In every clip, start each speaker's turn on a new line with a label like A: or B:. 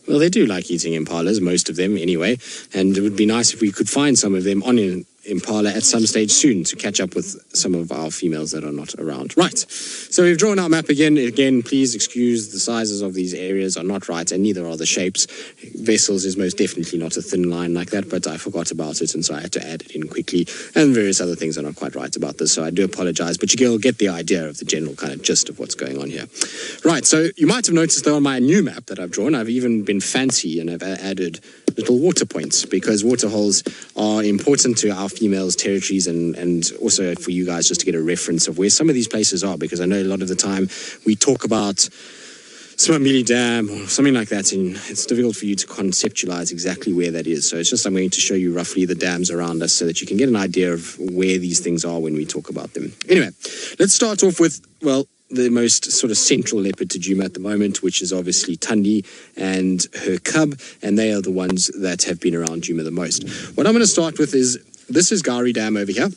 A: Well, they do like eating impalas, most of them anyway, and it would be nice if we could find some of them on impala at some stage soon to catch up with some of our females that are not around. Right, so we've drawn our map again. Again, please excuse the sizes of these areas are not right, and neither are the shapes. Vessels is most definitely not a thin line like that, but I forgot about it, and so I had to add it in quickly, and various other things are not quite right about this, so I do apologize, but you'll get the idea of the general kind of gist of what's going on here. Right, so you might have noticed though on my new map that I've drawn, I've even been fancy and I've added little water points, because water holes are important to our females' territories, and also for you guys just to get a reference of where some of these places are, because I know a lot of the time we talk about Smamili Dam or something like that, and it's difficult for you to conceptualize exactly where that is. So it's just I'm going to show you roughly the dams around us so that you can get an idea of where these things are when we talk about them. Anyway, let's start off with, well, the most sort of central leopard to Djuma at the moment, which is obviously Tandi and her cub, and they are the ones that have been around Djuma the most. What I'm going to start with is, this is Gari Dam over here.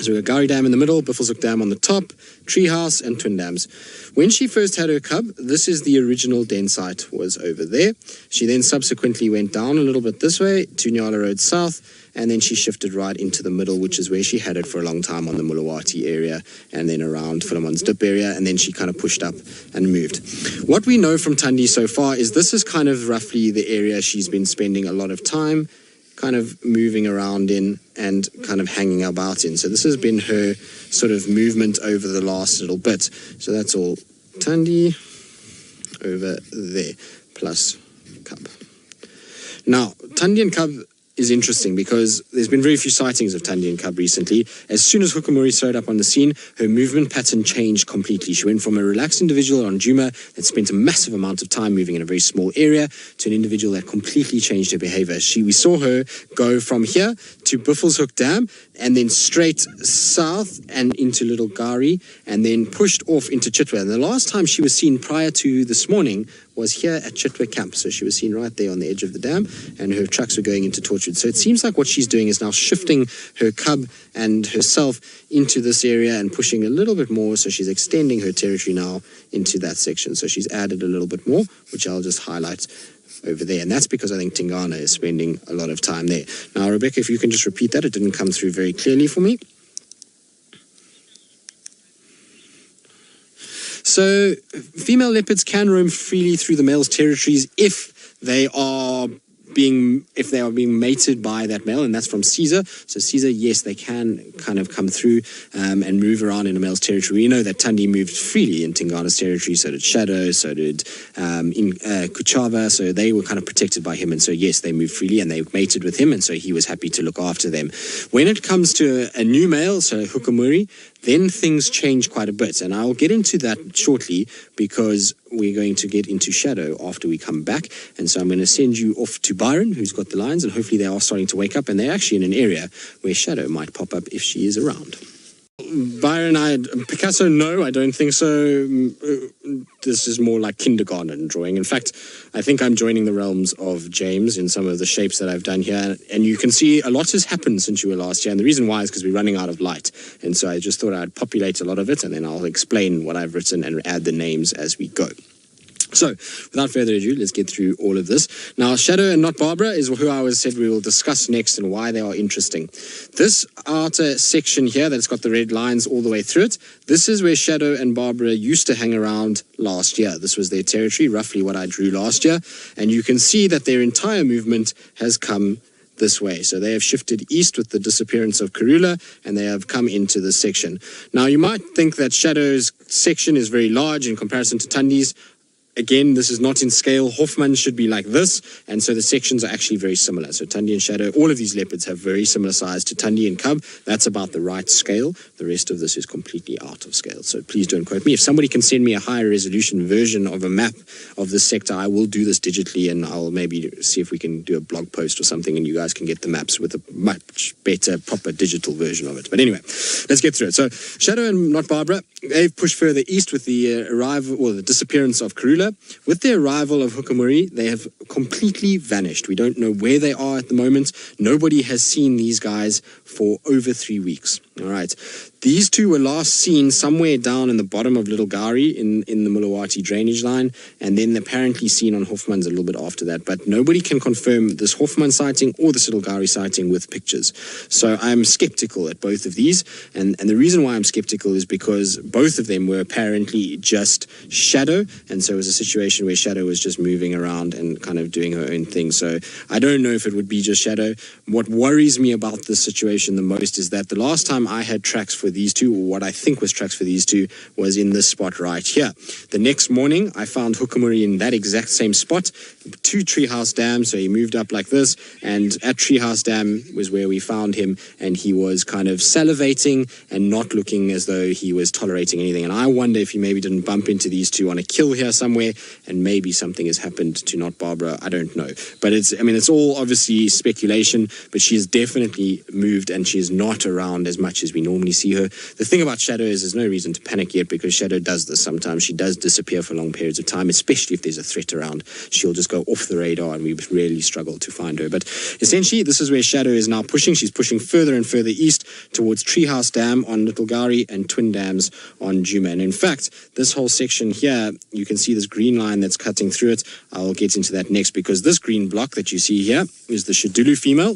A: So we've got Gari Dam in the middle, Buffelshoek Dam on the top, Treehouse and Twin Dams. When she first had her cub, this is the original den site, was over there. She then subsequently went down a little bit this way to Nyala Road South, and then she shifted right into the middle, which is where she had it for a long time on the Mulawati area, and then around Philemon's Dip area, and then she kind of pushed up and moved. What we know from Tandi so far is this is kind of roughly the area she's been spending a lot of time kind of moving around in and kind of hanging about in. So this has been her sort of movement over the last little bit. So that's all Tandi over there, plus cub. Now, Tandi and cub is interesting because there's been very few sightings of Tandi and cub recently. As soon as Hukumuri showed up on the scene, her movement pattern changed completely. She went from a relaxed individual on Djuma that spent a massive amount of time moving in a very small area to an individual that completely changed her behavior. We saw her go from here to Buffelshoek Dam and then straight south and into Little Gari and then pushed off into Chitwa. And the last time she was seen prior to this morning was here at Chitwa Camp. So she was seen right there on the edge of the dam, and her trucks were going into Torchwood. So it seems like what she's doing is now shifting her cub and herself into this area and pushing a little bit more. So she's extending her territory now into that section. So she's added a little bit more, which I'll just highlight over there. And that's because I think Tingana is spending a lot of time there. Now, Rebecca, if you can just repeat that, it didn't come through very clearly for me. So female leopards can roam freely through the male's territories if they are being mated by that male, and that's from Caesar. So Caesar, yes, they can kind of come through and move around in a male's territory. We know that Tandi moved freely in Tingana's territory, so did Shadow, so did Kuchava, so they were kind of protected by him, and so yes, they moved freely and they mated with him, and so he was happy to look after them. When it comes to a new male, so Hukumuri, then things change quite a bit, and I'll get into that shortly because we're going to get into Shadow after we come back. And so I'm going to send you off to Byron, who's got the lions, and hopefully they are starting to wake up, and they're actually in an area where Shadow might pop up if she is around. Byron, Picasso, no, I don't think so. This is more like kindergarten drawing. In fact, I think I'm joining the realms of James in some of the shapes that I've done here. And you can see a lot has happened since you were last year. And the reason why is because we're running out of light. And so I just thought I'd populate a lot of it, and then I'll explain what I've written and add the names as we go. So, without further ado, let's get through all of this. Now, Shadow and Not Barbara is who I said we will discuss next and why they are interesting. This outer section here that's got the red lines all the way through it, this is where Shadow and Barbara used to hang around last year. This was their territory, roughly what I drew last year. And you can see that their entire movement has come this way. So they have shifted east with the disappearance of Karula, and they have come into this section. Now, you might think that Shadow's section is very large in comparison to Tandi's. Again, this is not in scale. Hoffman should be like this, and so the sections are actually very similar. So Tandi and Shadow, all of these leopards have very similar size to Tandi and Cub. That's about the right scale. The rest of this is completely out of scale. So please don't quote me. If somebody can send me a higher resolution version of a map of this sector, I will do this digitally, and I'll maybe see if we can do a blog post or something, and you guys can get the maps with a much better, proper digital version of it. But anyway, let's get through it. So Shadow and Not Barbara, they've pushed further east with the arrival or the disappearance of Karula. With the arrival of Hukumuri, they have completely vanished. We don't know where they are at the moment. Nobody has seen these guys for over 3 weeks. All right. These two were last seen somewhere down in the bottom of Little Gari in the Mulawati drainage line, and then apparently seen on Hofmann's a little bit after that. But nobody can confirm this Hofmann sighting or this Little Gari sighting with pictures. So I'm skeptical at both of these, and the reason why I'm skeptical is because both of them were apparently just shadow, and so it was a situation where shadow was just moving around and kind of doing her own thing. So I don't know if it would be just shadow. What worries me about this situation the most is that the last time I had tracks for these two, or what I think was tracks for these two, was in this spot right here. The next morning, I found Hukumuri in that exact same spot, to Treehouse Dam. So he moved up like this, and at Treehouse Dam was where we found him, and he was kind of salivating and not looking as though he was tolerating anything. And I wonder if he maybe didn't bump into these two on a kill here somewhere, and maybe something has happened to Not Barbara. I don't know. But it's all obviously speculation, but she has definitely moved, and she is not around as much as we normally see her. The thing about Shadow is there's no reason to panic yet, because Shadow does this sometimes. She does disappear for long periods of time, especially if there's a threat around. She'll just go off the radar, and we really struggle to find her. But essentially, this is where Shadow is now pushing. She's pushing further and further east towards Treehouse Dam on Little Gari and Twin Dams on Djuma. And in fact, this whole section here, you can see this green line that's cutting through it. I'll get into that next, because this green block that you see here is the Shulu female.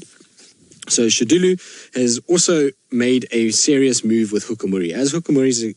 A: So Shulu has also made a serious move with Hukumuri. As Hukumuri's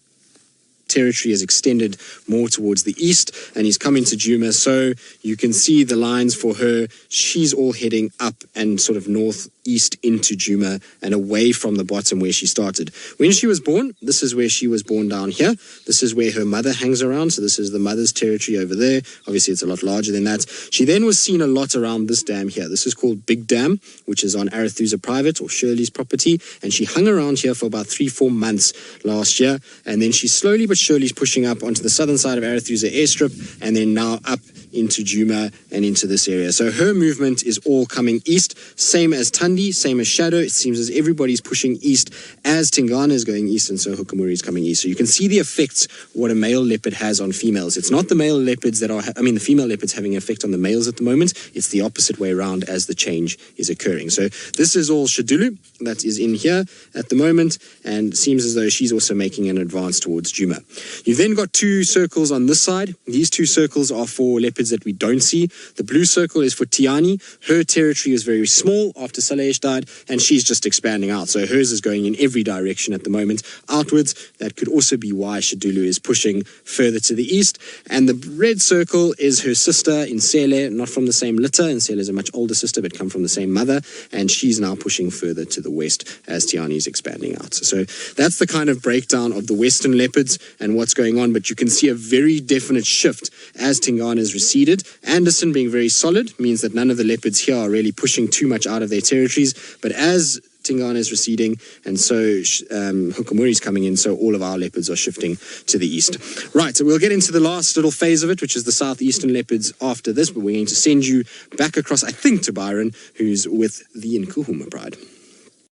A: territory has extended more towards the east, and he's coming to Djuma, so you can see the lines for her. She's all heading up and sort of northeast into Djuma and away from the bottom where she started. When she was born, this is where she was born down here. This is where her mother hangs around, so this is the mother's territory over there. Obviously, it's a lot larger than that. She then was seen a lot around this dam here. This is called Big Dam, which is on Arathusa Private, or Shirley's property, and she hung around here for about 3-4 months last year, and then she slowly but surely is pushing up onto the southern side of Arathusa airstrip, and then now up into Djuma and into this area. So her movement is all coming east, same as Tandi, same as Shadow. It seems as everybody's pushing east as Tingana is going east, and so Hukumuri is coming east. So you can see the effects what a male leopard has on females. It's not the male leopards that are, the female leopards having an effect on the males at the moment. It's the opposite way around as the change is occurring. So this is all Shadulu that is in here at the moment, and seems as though she's also making an advance towards Djuma. You've then got two circles on this side. These two circles are for leopards that we don't see. The blue circle is for Tiani. Her territory is very small after Salesh died, and she's just expanding out. So hers is going in every direction at the moment, outwards. That could also be why Shadulu is pushing further to the east. And the red circle is her sister Insele, not from the same litter. Insele is a much older sister, but come from the same mother, and she's now pushing further to the west as Tiani is expanding out. So that's the kind of breakdown of the western leopards and what's going on, but you can see a very definite shift as Tingana has receded. Anderson being very solid means that none of the leopards here are really pushing too much out of their territories, but as Tingana is receding, and so Hukumuri is coming in, so all of our leopards are shifting to the east. Right, so we'll get into the last little phase of it, which is the southeastern leopards after this, but we're going to send you back across, I think, to Byron, who's with the Nkuhuma Pride.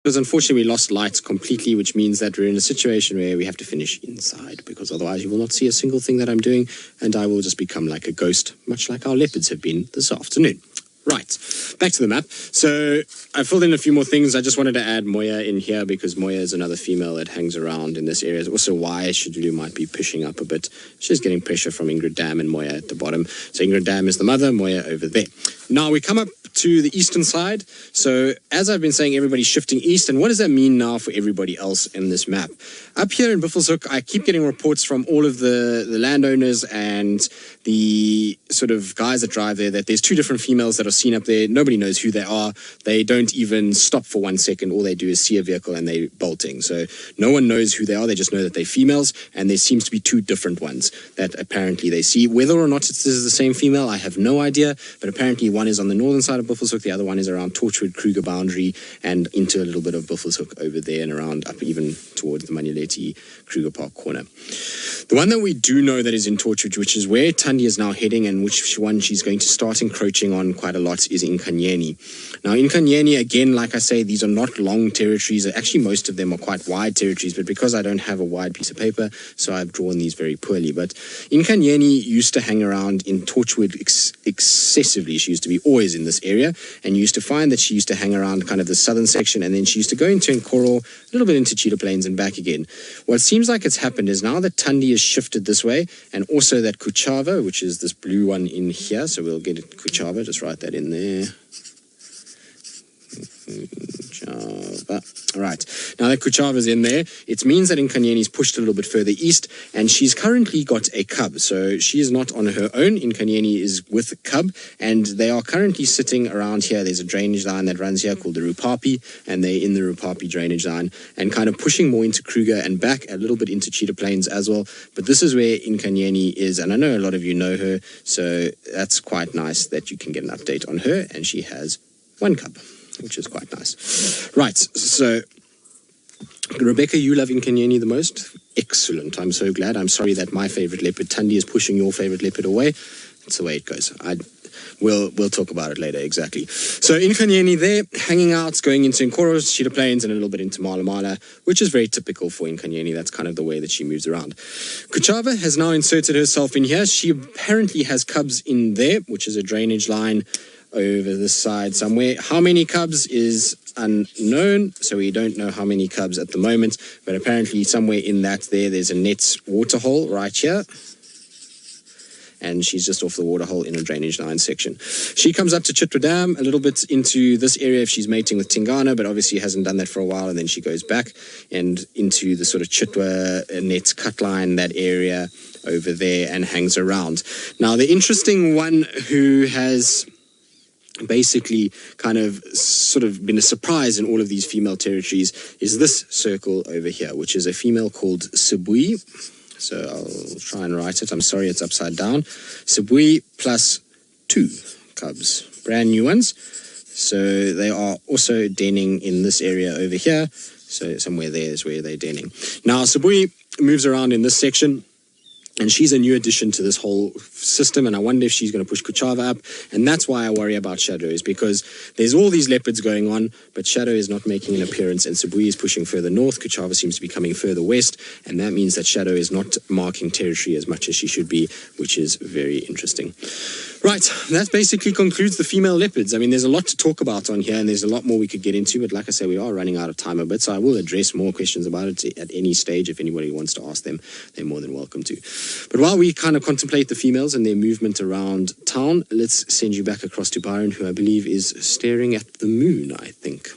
A: Because unfortunately we lost light completely, which means that we're in a situation where we have to finish inside, because otherwise you will not see a single thing that I'm doing, and I will just become like a ghost, much like our leopards have been this afternoon. Right, back to the map. So I filled in a few more things. I just wanted to add Moya in here because Moya is another female that hangs around in this area. It's also why Shadulu might be pushing up a bit. She's getting pressure from Ingrid Dam and Moya at the bottom. So Ingrid Dam is the mother, Moya over there. Now we come up to the eastern side. So as I've been saying, everybody's shifting east. And what does that mean now for everybody else in this map? Up here in Buffelshoek, I keep getting reports from all of the landowners and the sort of guys that drive there that there's two different females that are seen up there. Nobody knows who they are. They don't even stop for 1 second. All they do is see a vehicle and they're bolting. So no one knows who they are. They just know that they're females, and there seems to be two different ones that apparently they see. Whether or not this is the same female, I have no idea, but apparently one is on the northern side of Buffelshoek, the other one is around Torchwood Kruger boundary and into a little bit of Buffelshoek over there and around up even towards the Manuleti Kruger Park corner. The one that we do know that is in Torchwood, which is where Tandi is now heading and which one she's going to start encroaching on quite a lot, is Nkanyeni. Now Nkanyeni, again, like I say, these are not long territories. Actually, most of them are quite wide territories, but because I don't have a wide piece of paper, so I've drawn these very poorly. But Nkanyeni used to hang around in Torchwood excessively. She used to be always in this area, and you used to find that she used to hang around kind of the southern section, and then she used to go into Nkoro, a little bit into Cheetah Plains and back again. What seems like it's happened is now that Tandi is shifted this way, and also that Kuchava, which is this blue one in here, so we'll get it Kuchava, just write that in there. Kuchava. Right, now that Kuchava's in there, it means that Nkanyeni's pushed a little bit further east, and she's currently got a cub. So she is not on her own. Nkanyeni is with a cub, and they are currently sitting around here. There's a drainage line that runs here called the Rupapi, and they're in the Rupapi drainage line and kind of pushing more into Kruger and back a little bit into Cheetah Plains as well. But this is where Nkanyeni is, and I know a lot of you know her, so that's quite nice that you can get an update on her, and she has one cub, which is quite nice. Right, so Rebecca, you love Nkanyeni the most? Excellent, I'm so glad. I'm sorry that my favorite leopard, Tandi, is pushing your favorite leopard away. That's the way it goes. We'll talk about it later, exactly. So Nkanyeni there, hanging out, going into Nkoro, Cheetah Plains, and a little bit into Mala Mala, which is very typical for Nkanyeni. That's kind of the way that she moves around. Kuchava has now inserted herself in here. She apparently has cubs in there, which is a drainage line over this side somewhere. How many cubs is unknown, so we don't know how many cubs at the moment, but apparently somewhere in that there's a Nets waterhole right here, and she's just off the waterhole in a drainage line section. She comes up to Chitwa Dam, a little bit into this area if she's mating with Tingana, but obviously hasn't done that for a while, and then she goes back and into the sort of Chitwa Nets cut line, that area over there, and hangs around. Now, the interesting one who has basically kind of sort of been a surprise in all of these female territories is this circle over here, which is a female called Sibui. So I'll try and write it. I'm sorry, it's upside down. Sibui plus 2 cubs, brand new ones. So they are also denning in this area over here. So somewhere there is where they're denning. Now, Sibui moves around in this section, and she's a new addition to this whole system, and I wonder if she's going to push Kuchava up. And that's why I worry about Shadow, is because there's all these leopards going on, but Shadow is not making an appearance, and Sibui is pushing further north. Kuchava seems to be coming further west, and that means that Shadow is not marking territory as much as she should be, which is very interesting. Right, that basically concludes the female leopards. I mean, there's a lot to talk about on here, and there's a lot more we could get into, but like I say, we are running out of time a bit, so I will address more questions about it at any stage. If anybody wants to ask them, they're more than welcome to. But while we kind of contemplate the females and their movement around town, let's send you back across to Byron, who I believe is staring at the moon, I think.